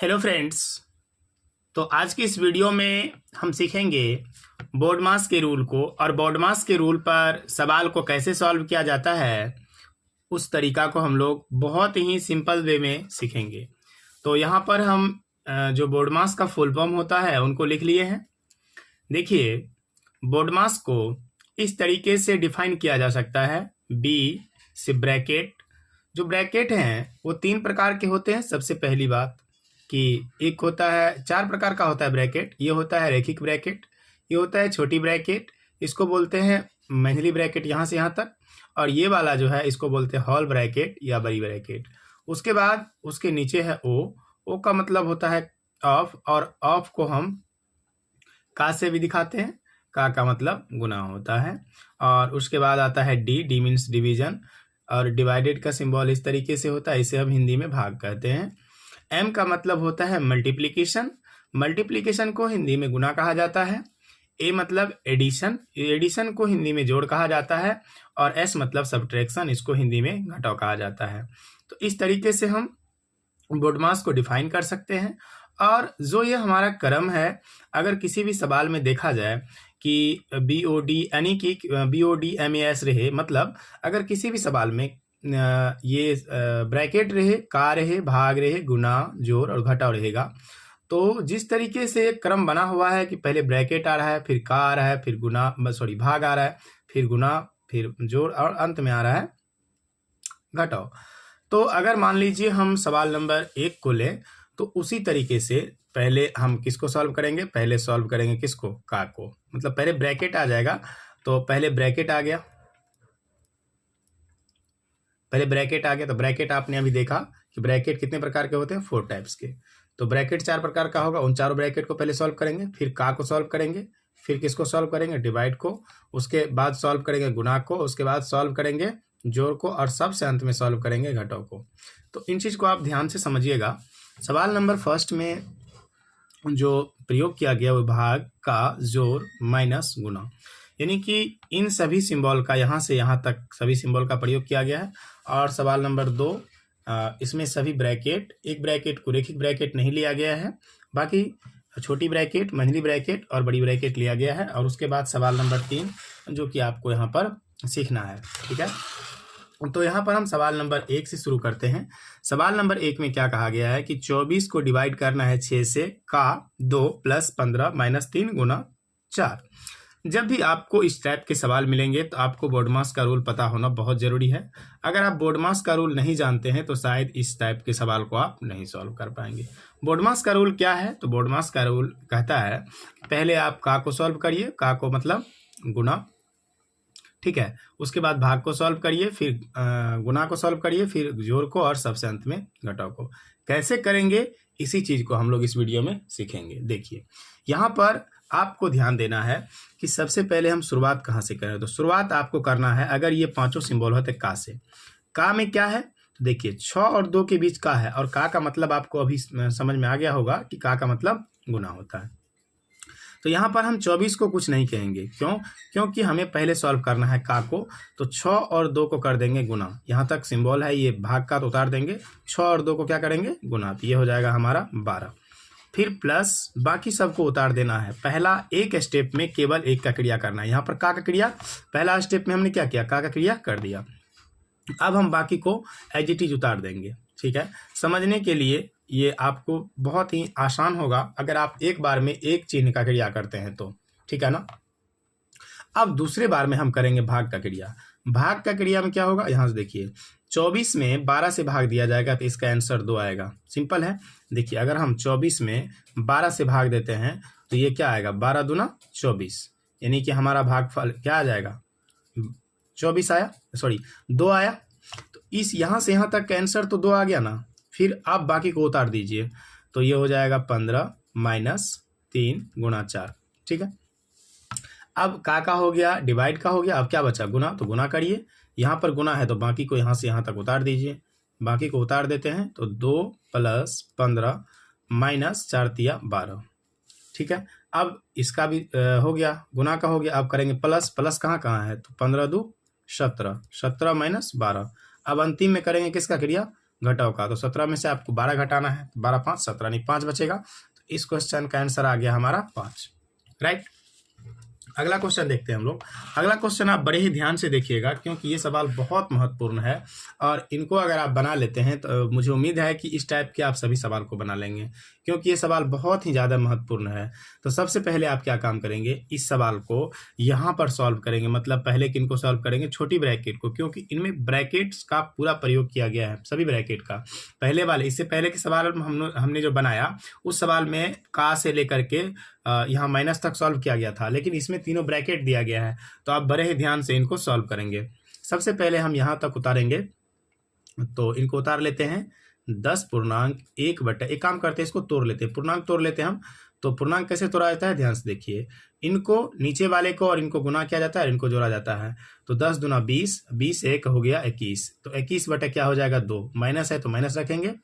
Hello friends. तो आज की इस वीडियो में हम सीखेंगे बोर्डमास के रूल को, और बोर्डमास के रूल पर सवाल को कैसे सॉल्व किया जाता है उस तरीका को हम लोग बहुत ही सिंपल वे में सीखेंगे। तो यहाँ पर हम जो बोर्डमास का फुल फॉर्म होता है उनको लिख लिए हैं। देखिए, बोर्डमास को इस तरीके से डिफाइन किया जा सकता है। बी से ब्रैकेट, जो ब्रैकेट हैं वो तीन प्रकार के होते हैं। सबसे पहली बात कि एक होता है, चार प्रकार का होता है ब्रैकेट। ये होता है रेखिक ब्रैकेट, ये होता है छोटी ब्रैकेट, इसको बोलते हैं मंझली ब्रैकेट यहाँ से यहाँ तक, और ये वाला जो है इसको बोलते हैं हॉल ब्रैकेट या बड़ी ब्रैकेट। उसके बाद उसके नीचे है ओ का मतलब होता है ऑफ, और ऑफ को हम का से भी दिखाते हैं। का मतलब गुना होता है। और उसके बाद आता है डी मीन्स डिवीजन, और डिवाइडेड का सिंबल इस तरीके से होता है, इसे हम हिंदी में भाग कहते हैं। एम का मतलब होता है मल्टीप्लिकेशन, मल्टीप्लिकेशन को हिंदी में गुना कहा जाता है। ए मतलब एडिशन, एडिशन को हिंदी में जोड़ कहा जाता है। और एस मतलब सब्ट्रैक्शन, इसको हिंदी में घटाव कहा जाता है। तो इस तरीके से हम बोर्डमास को डिफाइन कर सकते हैं। और जो ये हमारा क्रम है, अगर किसी भी सवाल में देखा जाए कि BOD यानी कि BODMAS रहे, मतलब अगर किसी भी सवाल में ये ब्रैकेट रहे, का रहे, भाग रहे, गुना, जोड़ और घटाव रहेगा, तो जिस तरीके से क्रम बना हुआ है कि पहले ब्रैकेट आ रहा है, फिर का आ रहा है, फिर गुना भाग आ रहा है, फिर गुना, फिर जोड़ और अंत में आ रहा है घटाव। तो अगर मान लीजिए हम सवाल नंबर 1 को लें, तो उसी तरीके से पहले हम किसको सॉल्व करेंगे, पहले सॉल्व करेंगे किसको, का को। मतलब पहले ब्रैकेट आ जाएगा, तो पहले ब्रैकेट आ गया, तो ब्रैकेट आपने अभी देखा कि ब्रैकेट कितने प्रकार के होते हैं, 4 टाइप्स के। तो ब्रैकेट 4 प्रकार का होगा, उन चारों ब्रैकेट को पहले सॉल्व करेंगे, फिर का को सॉल्व करेंगे, फिर किसको सॉल्व करेंगे, डिवाइड को, उसके बाद सॉल्व करेंगे गुना को, उसके बाद सॉल्व करेंगे जोड़ को, और सबसे अंत में सॉल्व करेंगे घटाव को। तो इन चीज को आप ध्यान से समझिएगा। सवाल नंबर फर्स्ट में जो प्रयोग किया गया वो भाग, का, जोड़, माइनस, गुना, यानी कि इन सभी सिंबल का यहाँ से यहाँ तक सभी सिंबल का प्रयोग किया गया है। और सवाल नंबर 2, इसमें सभी ब्रैकेट, एक ब्रैकेट को रेखिक ब्रैकेट नहीं लिया गया है, बाकी छोटी ब्रैकेट, मंझली ब्रैकेट और बड़ी ब्रैकेट लिया गया है। और उसके बाद सवाल नंबर 3 जो कि आपको यहाँ पर सीखना है, ठीक है। तो यहाँ पर हम सवाल नंबर 1 से शुरू करते हैं। सवाल नंबर 1 में क्या कहा गया है कि 24 को डिवाइड करना है 6 से, का 2 + 15 - 3 × 4। जब भी आपको इस टाइप के सवाल मिलेंगे तो आपको बोर्डमास का रूल पता होना बहुत जरूरी है। अगर आप बोर्डमास का रूल नहीं जानते हैं तो शायद इस टाइप के सवाल को आप नहीं सॉल्व कर पाएंगे। बोर्डमास का रूल क्या है, तो बोर्डमास का रूल कहता है पहले आप का को सॉल्व करिए, का को मतलब गुना, ठीक है। उसके बाद भाग को सॉल्व करिए, फिर गुना को सॉल्व करिए, फिर जोड़ को, और सबसे अंत में घटाव को। कैसे करेंगे इसी चीज को हम लोग इस वीडियो में सीखेंगे। देखिए, यहाँ पर आपको ध्यान देना है कि सबसे पहले हम शुरुआत कहाँ से करें। तो शुरुआत आपको करना है, अगर ये पांचों सिंबल होते का से, का में क्या है, तो देखिए 6 और 2 के बीच का है, और का मतलब आपको अभी समझ में आ गया होगा कि का मतलब गुना होता है। तो यहाँ पर हम 24 को कुछ नहीं कहेंगे, क्यों, क्योंकि हमें पहले सॉल्व करना है का को। तो 6 और 2 को कर देंगे गुना, यहाँ तक सिंबल है, ये भाग का तो उतार देंगे, 6 और 2 को क्या करेंगे, गुना, तो ये हो जाएगा हमारा 12। फिर प्लस बाकी सबको उतार देना है। पहला एक स्टेप में केवल एक का क्रिया करना है। यहाँ पर का क्रिया पहला स्टेप में हमने क्या किया, का क्रिया कर दिया। अब हम बाकी को एज इट इज उतार देंगे, ठीक है। समझने के लिए ये आपको बहुत ही आसान होगा अगर आप एक बार में एक चिन्ह का क्रिया करते हैं तो, ठीक है ना। अब दूसरे बार में हम करेंगे भाग का क्रिया। भाग का क्रिया में क्या होगा, यहाँ से देखिए 24 में 12 से भाग दिया जाएगा तो इसका आंसर 2 आएगा। सिंपल है। देखिए, अगर हम 24 में 12 से भाग देते हैं तो ये क्या आएगा, 12 दूना 24, यानी कि हमारा भागफल क्या आ जाएगा, 24 आया, सॉरी 2 आया। तो इस यहाँ से यहाँ तक का आंसर तो 2 आ गया ना। फिर आप बाकी को उतार दीजिए, तो ये हो जाएगा 15 - 3 × 4, ठीक है। अब का हो गया, डिवाइड का हो गया, अब क्या बचा, गुना, तो गुना करिए। यहाँ पर गुना है तो बाकी को यहाँ से यहाँ तक उतार दीजिए। बाकी को उतार देते हैं तो 2 + 15 - 4 × 12, ठीक है। अब इसका भी हो गया, गुना का हो गया। अब करेंगे प्लस, प्लस कहाँ है, तो 15 × 2 = 17, 17 - 12। अब अंतिम में करेंगे किसका क्रिया, घटाओ का, तो 17 में से आपको 12 घटाना है, 12 5 17 नहीं 5 बचेगा। तो इस क्वेश्चन का आंसर आ गया हमारा 5, राइट। अगला क्वेश्चन देखते हैं हम लोग। अगला क्वेश्चन आप बड़े ही ध्यान से देखिएगा क्योंकि ये सवाल बहुत महत्वपूर्ण है और इनको अगर आप बना लेते हैं तो मुझे उम्मीद है कि इस टाइप के आप सभी सवाल को बना लेंगे क्योंकि ये सवाल बहुत ही ज़्यादा महत्वपूर्ण है। तो सबसे पहले आप क्या काम करेंगे, इस सवाल को यहाँ पर सॉल्व करेंगे, मतलब पहले किनको सॉल्व करेंगे, छोटी ब्रैकेट को, क्योंकि इनमें ब्रैकेट्स का पूरा प्रयोग किया गया है, सभी ब्रैकेट का। पहले वाले, इससे पहले के सवाल हमने जो बनाया उस सवाल में का से लेकर के यहाँ माइनस तक सॉल्व किया गया था, लेकिन इसमें तीनों ब्रैकेट दिया गया है। तो आप बड़े ही ध्यान से इनको सॉल्व करेंगे। सबसे पहले हम यहाँ तक उतारेंगे, तो इनको उतार लेते हैं 10.1 एक काम करते हैं, इसको तोड़ लेते हैं, पूर्णांक तोड़ लेते हैं हम। तो पूर्णांक कैसे तोड़ा जाता है, ध्यान से देखिए। इनको नीचे वाले को और इनको गुना किया जाता है, इनको जोड़ा जाता है। तो 10 दूना 20, 20 1 हो गया 21, तो 21 बटा क्या हो जाएगा 2, माइनस है तो माइनस रखेंगे।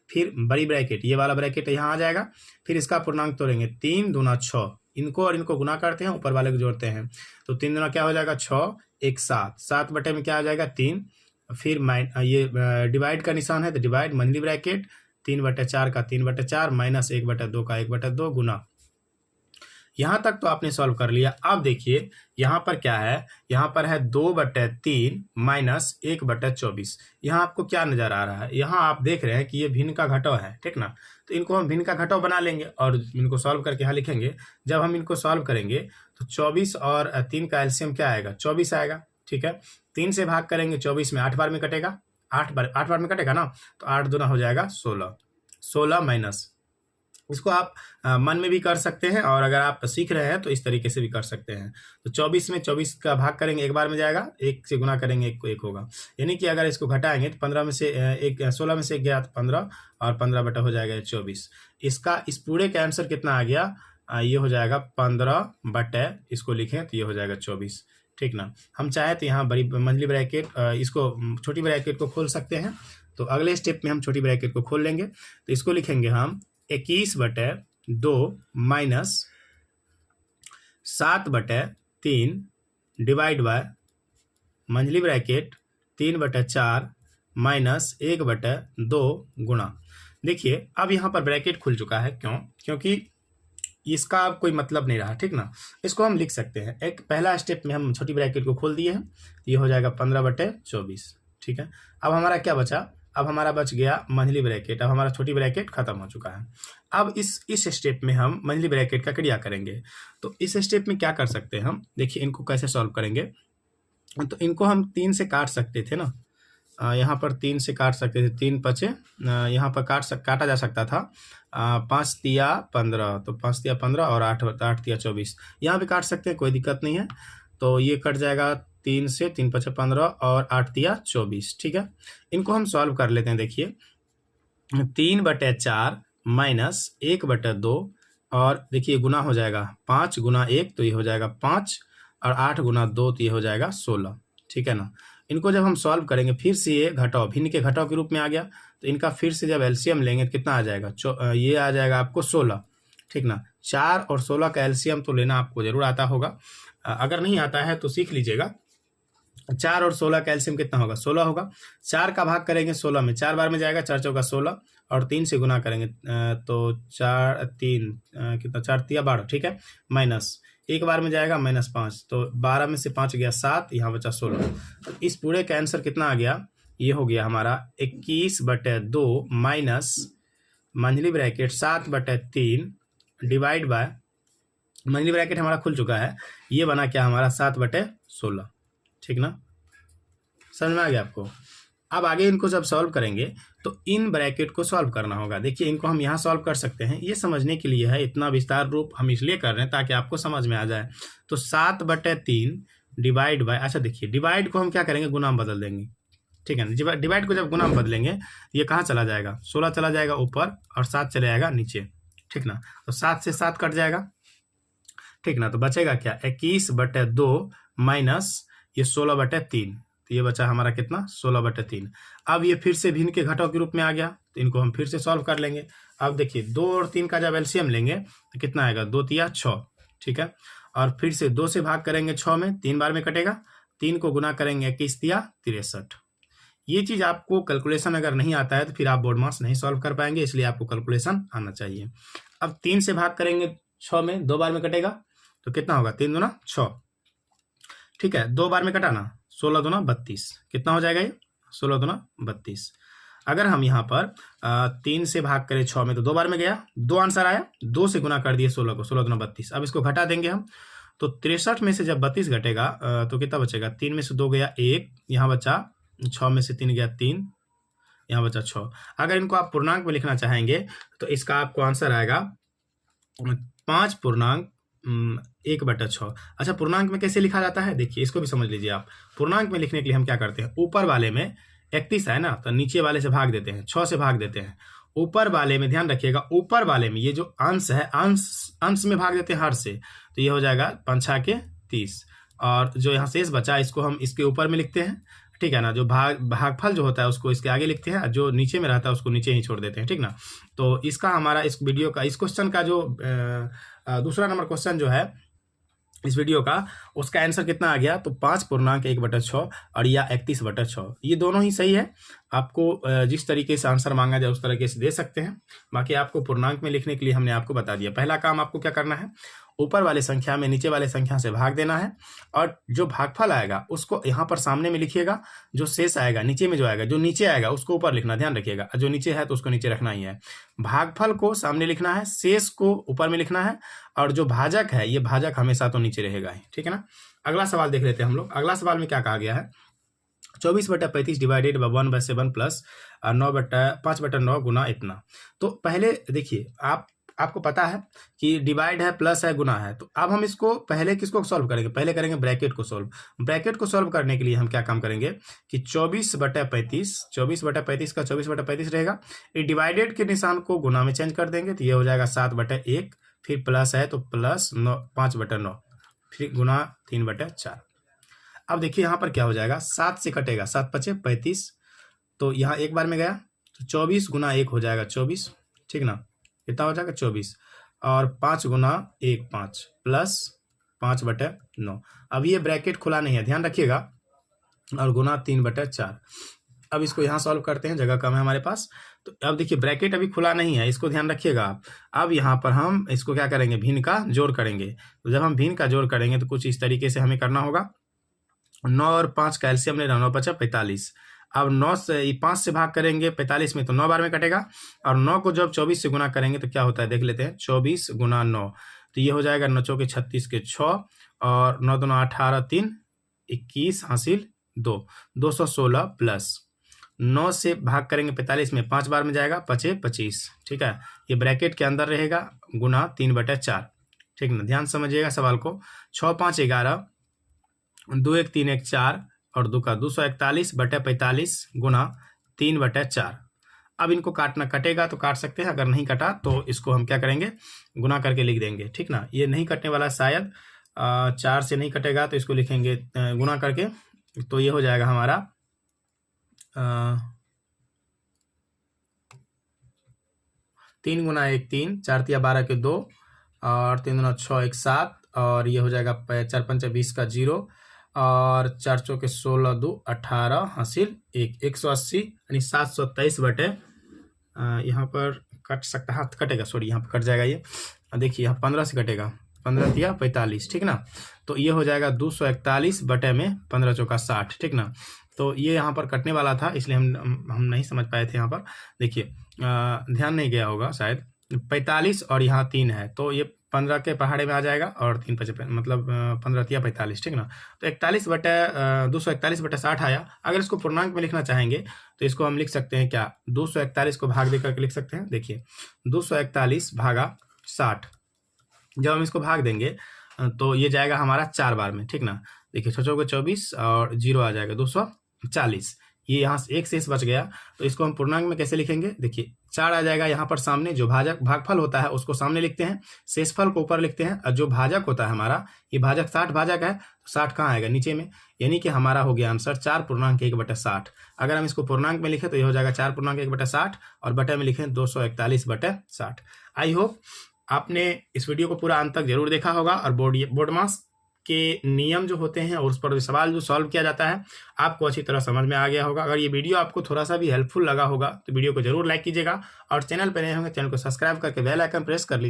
फिर बड़ी ब्रैकेट, ये वाला ब्रैकेट यहाँ आ जाएगा। फिर इसका पूर्णांक तोड़ेंगे, 3 दूना 6, इनको और इनको गुना करते हैं, ऊपर वाले को जोड़ते हैं। तो 3 दूना क्या हो जाएगा 6, 1 7, 7 बटे में क्या आ जाएगा 3। फिर ये डिवाइड का निशान है तो डिवाइड, मंझली ब्रैकेट 3/4 का 3/4 माइनस 1/2 का 1/2 गुना। यहाँ तक तो आपने सॉल्व कर लिया। अब देखिए यहाँ पर क्या है, यहाँ पर है 2/3 माइनस 1/24। यहाँ आपको क्या नजर आ रहा है, यहाँ आप देख रहे हैं कि ये भिन्न का घटाव है, ठीक ना। तो इनको हम भिन्न का घटाव बना लेंगे और इनको सॉल्व करके यहाँ लिखेंगे। जब हम इनको सॉल्व करेंगे तो 24 और 3 का एलसीएम क्या आएगा, 24 आएगा, ठीक है। 3 से भाग करेंगे, 24 में 8 बार में कटेगा, 8 बार में कटेगा ना, तो 8 दूना हो जाएगा 16, 16 माइनस, इसको आप मन में भी कर सकते हैं और अगर आप सीख रहे हैं तो इस तरीके से भी कर सकते हैं। तो 24 में 24 का भाग करेंगे, एक बार में जाएगा, 1 से गुना करेंगे, 1 को 1 होगा। यानी कि अगर इसको घटाएंगे तो 15 में से 16 में से 1 गया तो 15 और 15 बटा हो जाएगा 24। इसका इस पूरे का आंसर कितना आ गया, ये हो जाएगा 15 बटे, इसको लिखें तो ये हो जाएगा 24, ठीक ना। हम चाहे तो यहाँ बड़ी मंझली ब्रैकेट, इसको छोटी ब्रैकेट को खोल सकते हैं। तो अगले स्टेप में हम छोटी ब्रैकेट को खोल लेंगे। तो इसको लिखेंगे हम 21/2 माइनस 7/3 डिवाइड बाय मंझली ब्रैकेट 3/4 माइनस 1/2 गुणा। देखिए अब यहाँ पर ब्रैकेट खुल चुका है, क्यों, क्योंकि इसका अब कोई मतलब नहीं रहा, ठीक ना। इसको हम लिख सकते हैं, एक पहला स्टेप में हम छोटी ब्रैकेट को खोल दिए हैं, ये हो जाएगा 15/24, ठीक है। अब हमारा क्या बचा, अब हमारा बच गया मंझली ब्रैकेट। अब हमारा छोटी ब्रैकेट खत्म हो चुका है। अब इस स्टेप में हम मंझली ब्रैकेट का क्रिया करेंगे। तो इस स्टेप में क्या कर सकते हैं हम, देखिए इनको कैसे सॉल्व करेंगे। तो इनको हम 3 से काट सकते थे ना, यहाँ पर 3 से काट सकते थे, 3 5 यहाँ पर काटा जा सकता था। 5 तिया 15, तो 5 तिया 15 और 8 तिया 24, यहाँ भी काट सकते हैं, कोई दिक्कत नहीं है। तो ये कट जाएगा 3 से, 3 5 15 और 8 तिया 24, ठीक है। इनको हम सॉल्व कर लेते हैं। देखिए 3/4 माइनस 1/2 और देखिए गुना हो जाएगा 5 गुना 1 तो ये हो जाएगा 5 और 8 गुना 2 तो ये हो जाएगा 16, ठीक है ना। इनको जब हम सॉल्व करेंगे फिर से ये घटाव, भिन्न के घटाव के रूप में आ गया। तो इनका फिर से जब एलसीएम लेंगे तो कितना आ जाएगा, ये आ जाएगा आपको 16, ठीक ना। 4 और 16 का एलसीएम तो लेना आपको जरूर आता होगा, अगर नहीं आता है तो सीख लीजिएगा। 4 और 16 का एलसीएम कितना होगा, 16 होगा। 4 का भाग करेंगे 16 में, 4 बार में जाएगा, 4 चौका 16 और 3 से गुना करेंगे तो 4 3 कितना, 4 तिया 12, ठीक है। माइनस 1 बार में जाएगा -5, तो 12 में से 5 गया 7, यहाँ बचा 16। तो इस पूरे का आंसर कितना आ गया, ये हो गया हमारा 21/2 माइनस मंझली ब्रैकेट 7/3 डिवाइड बाय, मंझली ब्रैकेट हमारा खुल चुका है, ये बना क्या हमारा 7/16, ठीक ना। समझ में आ गया आपको। अब आगे इनको जब सॉल्व करेंगे तो इन ब्रैकेट को सॉल्व करना होगा। देखिए इनको हम यहाँ सॉल्व कर सकते हैं, ये समझने के लिए है, इतना विस्तार रूप हम इसलिए कर रहे हैं ताकि आपको समझ में आ जाए। तो 7/3 डिवाइड बाय, अच्छा देखिए डिवाइड को हम क्या करेंगे, गुना में बदल देंगे, ठीक है ना। डिवाइड को जब गुना में बदलेंगे ये कहाँ चला जाएगा, 16 चला जाएगा ऊपर और 7 चले जाएगा नीचे, ठीक ना। तो 7 से 7 कट जाएगा, ठीक ना। तो बचेगा क्या, 21/2 माइनस ये 16/3, तो ये बचा हमारा कितना, 16/3। अब ये फिर से भिन्न के घटाव के रूप में आ गया, तो इनको हम फिर से सॉल्व कर लेंगे। अब देखिए 2 और 3 का जब एलसीएम लेंगे तो कितना आएगा, 2 तिया 6, ठीक है। और फिर से 2 से भाग करेंगे 6 में, 3 बार में कटेगा, 3 को गुना करेंगे 21 तिया 63, ये चीज़ आपको कैलकुलेशन अगर नहीं आता है तो फिर आप बोर्ड मास नहीं सॉल्व कर पाएंगे, इसलिए आपको कैलकुलेशन आना चाहिए। अब 3 से भाग करेंगे 6 में, 2 बार में कटेगा तो कितना होगा, 3 दूना 6, ठीक है। 2 बार में कटाना, 16 दूना 32, कितना हो जाएगा ये, 16 दूना 32। अगर हम यहाँ पर 3 से भाग करें 6 में तो 2 बार में गया, 2 आंसर आया, 2 से गुना कर दिए 16 को, 16 दूना 32। अब इसको घटा देंगे हम, तो 63 में से जब 32 घटेगा तो कितना बचेगा, 3 में से 2 गया 1, यहाँ बचा 6 में से 3 गया 3, यहाँ बचा 6। अगर इनको आप पूर्णांक में लिखना चाहेंगे तो इसका आपको आंसर आएगा 5/1/6। अच्छा, पूर्णांक में कैसे लिखा जाता है, देखिए इसको भी समझ लीजिए आप। पूर्णांक में लिखने के लिए हम क्या करते हैं, ऊपर वाले में 31 है ना, तो नीचे वाले से भाग देते हैं, 6 से भाग देते हैं। ऊपर वाले में ध्यान रखिएगा, ऊपर वाले में ये जो अंश है, अंश में भाग देते हैं हर से, तो ये हो जाएगा 5 के 30, और जो यहाँ शेष बचा इसको हम इसके ऊपर में लिखते हैं, ठीक है ना। जो भागफल जो होता है उसको इसके आगे लिखते हैं, जो नीचे में रहता है उसको नीचे ही छोड़ देते हैं, ठीक ना। तो इसका हमारा इस वीडियो का, इस क्वेश्चन का जो दूसरा नंबर क्वेश्चन जो है इस वीडियो का, उसका आंसर कितना आ गया, तो 5/1/6 और या 31/6, ये दोनों ही सही है। आपको जिस तरीके से आंसर मांगा जाए उस तरीके से दे सकते हैं। बाकी आपको पूर्णांक में लिखने के लिए हमने आपको बता दिया। पहला काम आपको क्या करना है, ऊपर वाले संख्या में नीचे वाले संख्या से भाग देना है, और जो भागफल आएगा उसको यहाँ पर सामने में लिखिएगा, जो शेष आएगा नीचे में जो आएगा, जो नीचे आएगा उसको ऊपर लिखना, ध्यान रखिएगा, जो नीचे है तो उसको नीचे रखना ही है। भागफल को सामने लिखना है, शेष को ऊपर में लिखना है, और जो भाजक है ये भाजक हमेशा तो नीचे रहेगा ही, ठीक है ना। अगला सवाल देख लेते हैं हम लोग। अगला सवाल में क्या कहा गया है, 24/35 डिवाइडेड बाय 1/7 प्लस 5/9 गुना इतना। तो पहले देखिए, आपको पता है कि डिवाइड है, प्लस है, गुना है, तो अब हम इसको पहले किसको सॉल्व करेंगे, पहले करेंगे ब्रैकेट को सॉल्व। ब्रैकेट को सॉल्व करने के लिए हम क्या काम करेंगे कि 24/35 का 24/35 रहेगा, ये डिवाइडेड के निशान को गुना में चेंज कर देंगे, तो ये हो जाएगा 7/1, फिर प्लस है तो प्लस 5/9, फिर गुना 3/4। अब देखिए यहाँ पर क्या हो जाएगा, 7 से कटेगा, 7 × 5 = 35, तो यहाँ एक बार में गया तो 24 गुना 1 हो जाएगा 24, ठीक ना, कितना हो जाएगा 24, और 5 गुना 1 5 प्लस 5/9। अब ये ब्रैकेट खुला नहीं है, ध्यान रखिएगा, और गुना 3/4। अब इसको यहाँ सॉल्व करते हैं, जगह कम है हमारे पास, तो अब देखिए ब्रैकेट अभी खुला नहीं है, इसको ध्यान रखिएगा आप। अब यहाँ पर हम इसको क्या करेंगे, भिन्न का जोड़ करेंगे। तो जब हम भिन्न का जोड़ करेंगे तो कुछ इस तरीके से हमें करना होगा। 9 और 5 का एलसीएम ले रहा, 9 × 5 = 45। अब 9 से 5 से भाग करेंगे 45 में, तो 9 बार में कटेगा, और 9 को जब 24 से गुना करेंगे तो क्या होता है देख लेते हैं, 24 गुना 9, तो ये हो जाएगा 9 × 4 = 36 के 6, और 9 दूना 18, 3 21 हासिल 2, 216 प्लस 9 से भाग करेंगे 45 में, 5 बार में जाएगा, 5 × 25, ठीक है। ये ब्रैकेट के अंदर रहेगा, गुना 3/4, ठीक ना। ध्यान समझिएगा सवाल को। 6 × 5 = 11, 2 × 1 = 3 × 1 = 4, और 2 का 241/45 गुना 3/4। अब इनको काटना, कटेगा तो काट सकते हैं, अगर नहीं कटा तो इसको हम क्या करेंगे, गुना करके लिख देंगे, ठीक ना। ये नहीं कटने वाला शायद, 4 से नहीं कटेगा तो इसको लिखेंगे गुना करके, तो ये हो जाएगा हमारा 3 गुना 1 3, 4 × 12 के 2, और 3 दूना 6 = 7, और ये हो जाएगा 4 × 5 = 20 का 0, और 4 × 4 के 16, 2 18 हासिल 1, 180, यानी 723 यहाँ पर कट सकता है, हाथ कटेगा, सॉरी यहाँ पर कट जाएगा ये, देखिए यहाँ 15 से कटेगा, 15 × 3 = 45, ठीक ना। तो ये हो जाएगा 241/15 × 4 = 60, ठीक ना। तो ये यहाँ पर कटने वाला था, इसलिए हम नहीं समझ पाए थे यहाँ पर। देखिए ध्यान नहीं गया होगा शायद, 45 और यहाँ 3 है, तो ये 15 के पहाड़े में आ जाएगा, और 3 × 5 = मतलब 15 × 3 = 45, ठीक ना। तो 241/60 आया। अगर इसको पूर्णांक में लिखना चाहेंगे तो इसको हम लिख सकते हैं क्या, 241 को भाग दे करके लिख सकते हैं। देखिए 241/60, जब हम इसको भाग देंगे तो ये जाएगा हमारा 4 बार में, ठीक ना। देखिए 6 × 4 = 24, और 0 आ जाएगा 240, ये यहाँ से एक शेष बच गया, तो इसको हम पूर्णांक में कैसे लिखेंगे, देखिए 4 आ जाएगा यहाँ पर सामने, जो भागफल होता है उसको सामने लिखते हैं, शेषफल को ऊपर लिखते हैं, और जो भाजक होता है हमारा, ये भाजक 60 भाजक है, तो 60 कहाँ आएगा, नीचे में, यानी कि हमारा हो गया आंसर 4/1/60। अगर हम इसको पूर्णांक में लिखें तो ये हो जाएगा 4/1/60, और बटे में लिखें 241/60। आई होप आपने इस वीडियो को पूरा अंत तक जरूर देखा होगा, और बोर्ड मास के नियम जो होते हैं और उस पर सवाल जो सॉल्व किया जाता है आपको अच्छी तरह समझ में आ गया होगा। अगर ये वीडियो आपको थोड़ा सा भी हेल्पफुल लगा होगा तो वीडियो को जरूर लाइक कीजिएगा और चैनल पर नए होंगे चैनल को सब्सक्राइब करके बेल आइकन प्रेस कर लीजिए।